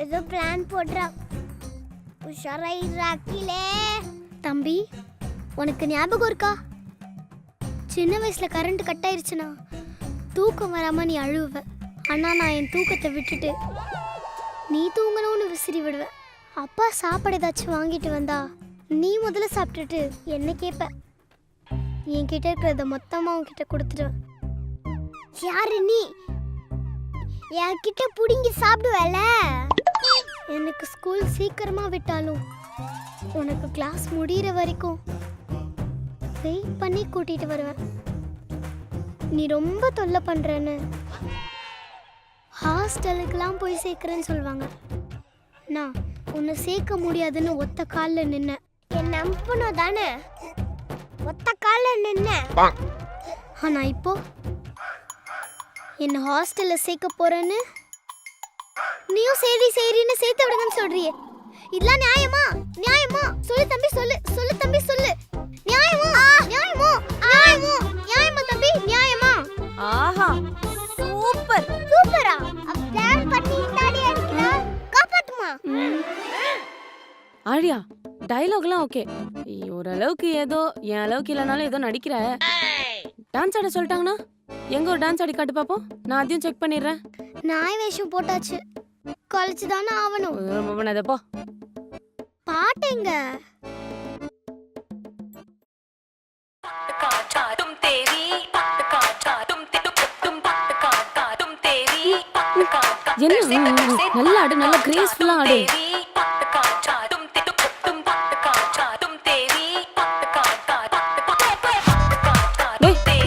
ஏதோ பிளான் போடுறா. உஷாராயிரா கீழே. தம்பி, உனக்கு ஞாபகம் இருக்கா? சின்ன வயசுல கரண்ட் கட் ஆயிருச்சுனா தூக்கம் வராம நீ அழுவ. ஆனா நான் என் தூக்கத்தை விட்டுட்டு நீ தூங்கணும்னு விசிறி விடுவேன். அப்பா சாப்பாடு ஏதாச்சும் வாங்கிட்டு வந்தா நீ முதல்ல சாப்பிட்டுட்டு என்ன கேட்ப. என்கிட்ட இருக்கிறத மொத்தமா உன்கிட்ட கொடுத்துடுவேன். யாரு நீ? என்கிட்ட புடிங்கி சாப்பிடுவல. எனக்கு ஸ்கூல் சீக்கிரமா விட்டாலும் உனக்கு கிளாஸ் முடிகிற வரைக்கும் வெயிட் பண்ணி கூட்டிட்டு வருவேன். நீ ரொம்ப தொல்லை பண்றேன்னு ஹாஸ்டலுக்கெல்லாம் போய் சேர்க்கிறேன்னு சொல்லுவாங்க. நான் உன்னை சேர்க்க முடியாதுன்னு ஒத்த காலில் நின்ன. என் நம்பணும் தானே ஒத்த காலில் நின்ன. ஆனா இப்போ என்ன ஹாஸ்டலில் சேர்க்க போறேன்னு நீயும் சரி சரின்னு சேர்த்து விடுங்கன்னு சொல்றியே. இதெல்லாம் நியாயமா? நியாயமா? சொல்லு தம்பி, சொல்லு சொல்லு தம்பி, சொல்லு. நியாயமா? நியாயமா? நியாயமா? நியாயமா தம்பி? நியாயமா? ஆஹா, சூப்பர். சூப்பரா? பிளான் பண்ணி தாடி அடிக்கிறா. காப்பாத்துமா. ஆழியா, டயலாக்லாம் ஓகே. ஓரளவுக்கு ஏதோ என் அளவுக்கு இல்லைனாலும் ஏதோ நடிக்கிற. டான்ஸ் ஆட சொல்லிட்டாங்கன்னா எங்க ஒரு டான்ஸ் ஆடி காட்டு பாப்போம். நான் அதையும் செக் பண்ணிடுறேன். நாய் வேஷம் போட்டாச்சு, கழிச்சு தானே ஆகணும். அதப்போ பாட்டுங்க. என்ன நல்லா ஆடு, நல்லா கிரேஸ்ஃபுல்லா ஆடு.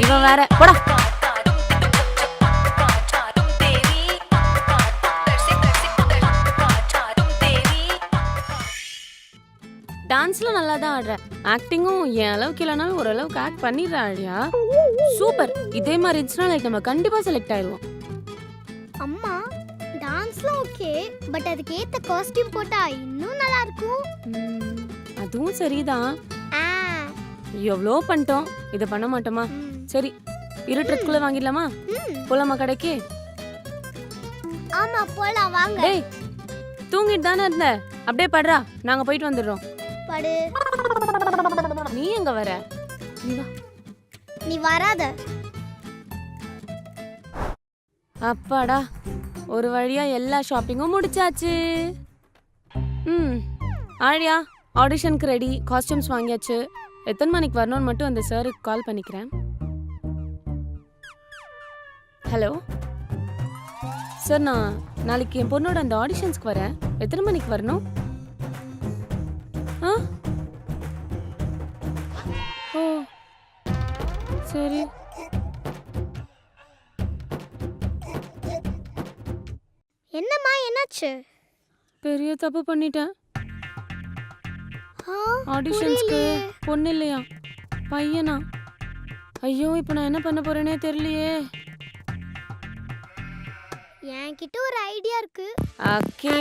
இவன் வேற போடா. டான்ஸ்ல நல்லா தான் ஆடுற. ஆக்டிங்கும் என் அளவுக்கு இல்லைனாலும் ஓரளவுக்கு ஆக்ட் பண்ணிடுற. ஆழியா சூப்பர். இதே மாதிரி இருந்துச்சுன்னா லைக் நம்ம கண்டிப்பா செலக்ட் ஆயிடுவோம். அம்மா, டான்ஸ்லாம் ஓகே, பட் அதுக்கு ஏத்த காஸ்டியூம் போட்டா இன்னும் நல்லா இருக்கும். அதுவும் சரிதான். எவ்வளோ பண்ணிட்டோம், இதை பண்ண மாட்டோமா? சரி, இருட்டுறதுக்குள்ள வாங்கிடலாமா? போலாமா கடைக்கு? ஆமா போலாம் வாங்க. டேய், தூங்கிட்டு தானே இருந்த, அப்படியே படுறா, நாங்க போயிட்டு வந்துடுறோம். படு. நீ எங்க வர? நீ வா. நீ வராத. அப்பாடா, ஒரு வழியா எல்லா ஷாப்பிங்கும் முடிச்சாச்சு. ஆழியா, ஆடிஷனுக்கு ரெடி, காஸ்டியூம்ஸ் வாங்கியாச்சு. எத்தனை மணிக்கு வரணும்னு மட்டும் அந்த சாருக்கு கால் பண்ணிக்கிறேன். ஹலோ சார், நான் நாளைக்கு என் பொண்ணோட அந்த ஆடிஷன்ஸ்க்கு வரேன். எத்தனை மணிக்கு வரணும்? ஆ, ஓ சரி. என்னம்மா, என்னாச்சு? பெரிய தப்பு பண்ணிட்டேன். ஆடிஷன்ஸ்க்கு பொண்ணு இல்லையா, பையனா? ஐயோ, இப்போ நான் என்ன பண்ண போறேனே தெரியலையே. என்கிட்ட ஒரு ஐடியா இருக்கு. ஓகே.